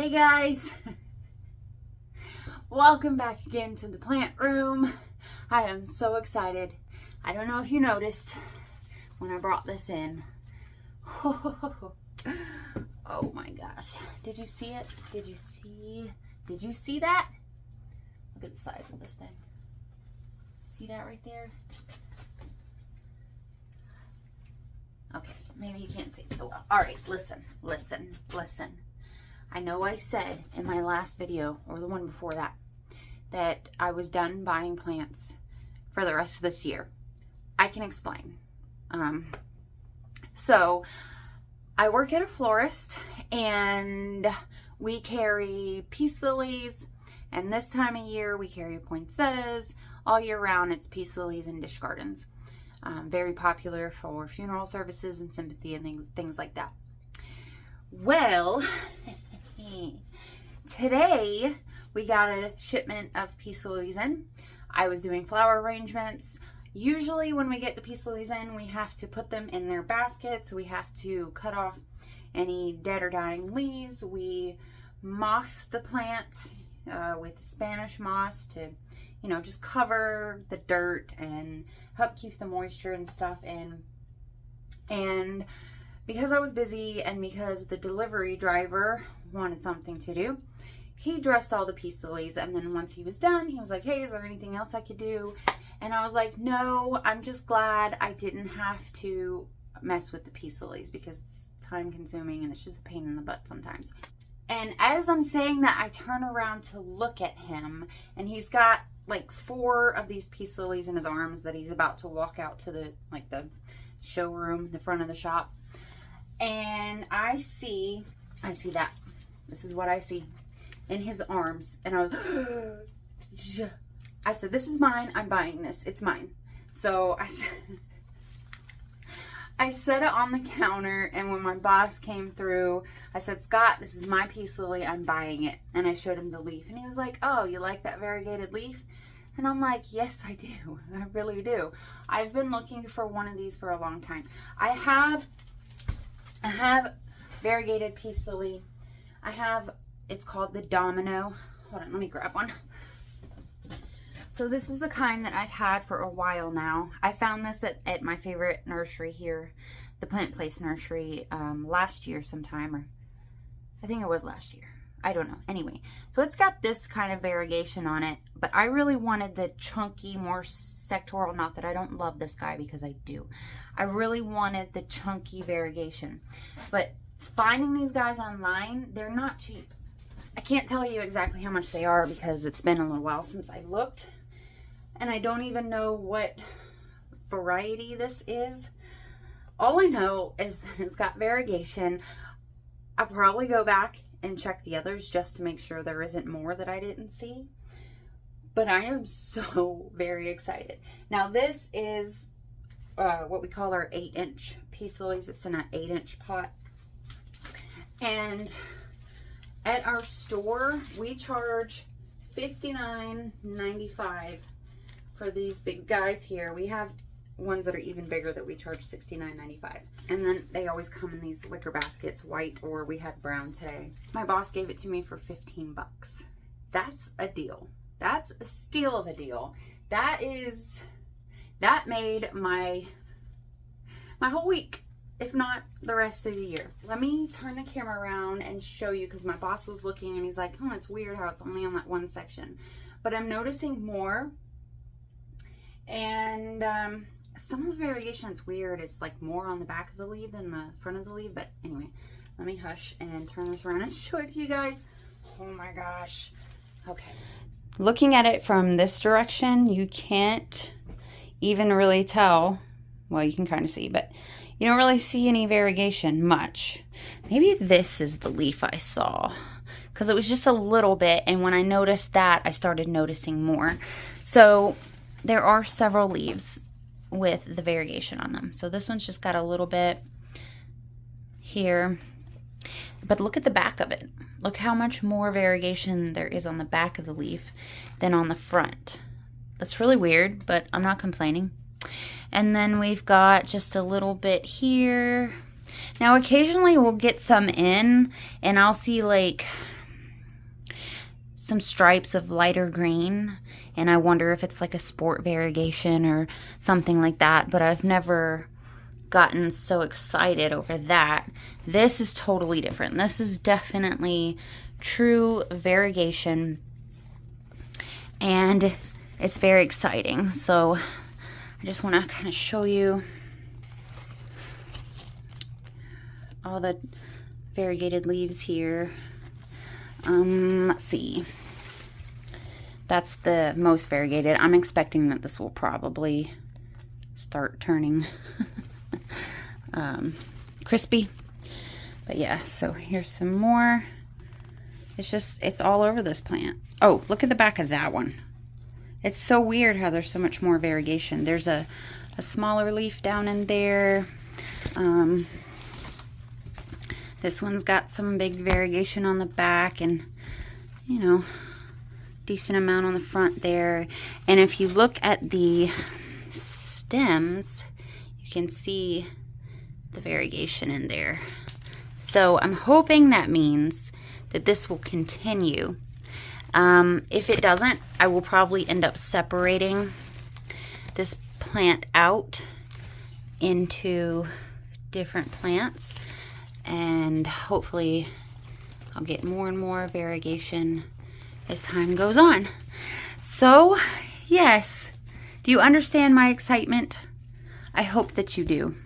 Hey guys, welcome back again to the plant room. I am so excited. I don't know if you noticed when I brought this in. Oh my gosh, did you see it? Did you see that? Look at the size of this thing. See that right there? Okay, maybe you can't see it so well. All right, listen. I know I said in my last video, or the one before that, that I was done buying plants for the rest of this year. I can explain. So I work at a florist and we carry peace lilies, and this time of year we carry poinsettias. All year round it's peace lilies and dish gardens. Very popular for funeral services and sympathy and things like that. Well, today we got a shipment of peace lilies in. I was doing flower arrangements. Usually when we get the peace lilies in, we have to put them in their baskets. We have to cut off any dead or dying leaves. We moss the plant with Spanish moss to, you know, just cover the dirt and help keep the moisture and stuff in. And because I was busy and because the delivery driver wanted something to do, he dressed all the peace lilies, and then once he was done, he was like, hey, is there anything else I could do? And I was like, no, I'm just glad I didn't have to mess with the peace lilies because it's time consuming and it's just a pain in the butt sometimes. And as I'm saying that, I turn around to look at him, and he's got like 4 of these peace lilies in his arms that he's about to walk out to the showroom, the front of the shop. And I see that. This is what I see in his arms. And I said, this is mine. I'm buying this. It's mine. So I set it on the counter, and when my boss came through, I said, Scott, this is my peace lily. I'm buying it. And I showed him the leaf, and he was like, oh, you like that variegated leaf? And I'm like, yes, I do. I really do. I've been looking for one of these for a long time. I have variegated peace lily. It's called the Domino. Hold on, let me grab one. So this is the kind that I've had for a while now. I found this at my favorite nursery here, the Plant Place Nursery, last year sometime, or I think it was last year. I don't know. Anyway, so it's got this kind of variegation on it, but I really wanted the chunky, more sectoral, not that I don't love this guy because I do. I really wanted the chunky variegation, but finding these guys online, they're not cheap. I can't tell you exactly how much they are because it's been a little while since I looked, and I don't even know what variety this is. All I know is that it's got variegation. I'll probably go back and check the others just to make sure there isn't more that I didn't see. But I am so very excited. Now this is what we call our 8-inch peace lilies. It's in an 8-inch pot. And at our store, we charge $59.95 for these big guys here. We have ones that are even bigger that we charge $69.95. And then they always come in these wicker baskets, white, or we had brown today. My boss gave it to me for 15 bucks. That's a deal. That's a steal of a deal. That made my whole week, if not the rest of the year. Let me turn the camera around and show you, because my boss was looking and he's like, oh, it's weird how it's only on that one section. But I'm noticing more, and some of the variation is weird. It's like more on the back of the leaf than the front of the leaf. But anyway, let me hush and turn this around and show it to you guys. Oh my gosh. Okay. Looking at it from this direction, you can't even really tell. Well, you can kind of see, but you don't really see any variegation much. Maybe this is the leaf I saw, because it was just a little bit, and when I noticed that, I started noticing more. So there are several leaves with the variegation on them. So this one's just got a little bit here, but look at the back of it. Look how much more variegation there is on the back of the leaf than on the front. That's really weird, but I'm not complaining. And then we've got just a little bit here. Now occasionally we'll get some in, and I'll see like some stripes of lighter green, and I wonder if it's like a sport variegation or something like that, but I've never gotten so excited over that. This is totally different. This is definitely true variegation, and it's very exciting. So I just want to kind of show you all the variegated leaves here. Let's see. That's the most variegated. I'm expecting that this will probably start turning crispy. But yeah, so here's some more. It's all over this plant. Oh, look at the back of that one. It's so weird how there's so much more variegation. There's a smaller leaf down in there. This one's got some big variegation on the back, and, you know, decent amount on the front there. And if you look at the stems, you can see the variegation in there. So I'm hoping that means that this will continue. If it doesn't, I will probably end up separating this plant out into different plants, and hopefully I'll get more and more variegation as time goes on. So yes, do you understand my excitement? I hope that you do.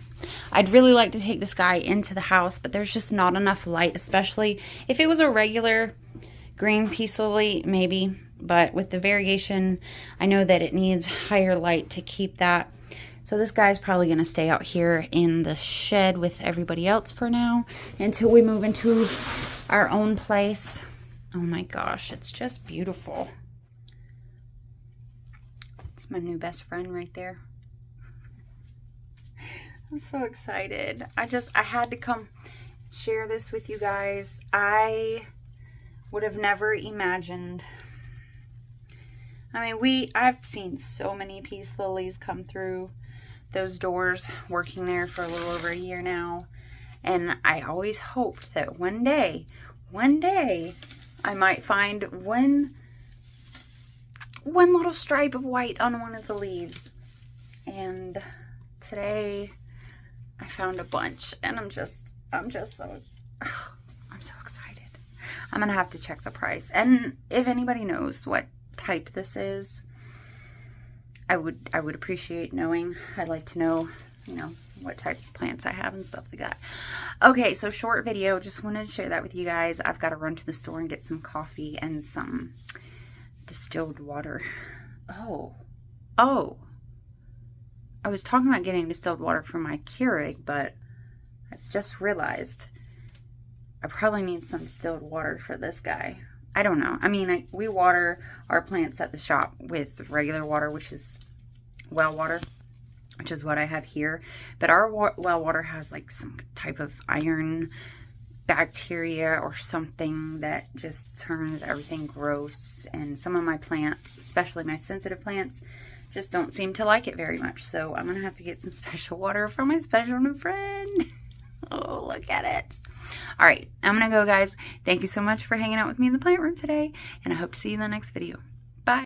I'd really like to take this guy into the house, but there's just not enough light, especially if it was a regular green peace lily, maybe. But with the variegation, I know that it needs higher light to keep that. So this guy's probably going to stay out here in the shed with everybody else for now until we move into our own place. Oh my gosh, it's just beautiful. It's my new best friend right there. I'm so excited. I had to come share this with you guys. I would have never imagined. I mean, I've seen so many peace lilies come through those doors, working there for a little over a year now. And I always hoped that one day, I might find one little stripe of white on one of the leaves. And today I found a bunch, and I'm so excited. I'm gonna have to check the price, and if anybody knows what type this is, I would appreciate knowing. I'd like to know, you know, what types of plants I have and stuff like that. Okay, so short video, just wanted to share that with you guys. I've got to run to the store and get some coffee and some distilled water. Oh, I was talking about getting distilled water for my Keurig, but I've just realized I probably need some distilled water for this guy. I don't know. I mean, we water our plants at the shop with regular water, which is well water, which is what I have here. But our well water has like some type of iron bacteria or something that just turns everything gross. And some of my plants, especially my sensitive plants, just don't seem to like it very much. So I'm going to have to get some special water from my special new friend. Oh, look at it. All right, I'm going to go, guys. Thank you so much for hanging out with me in the plant room today, and I hope to see you in the next video.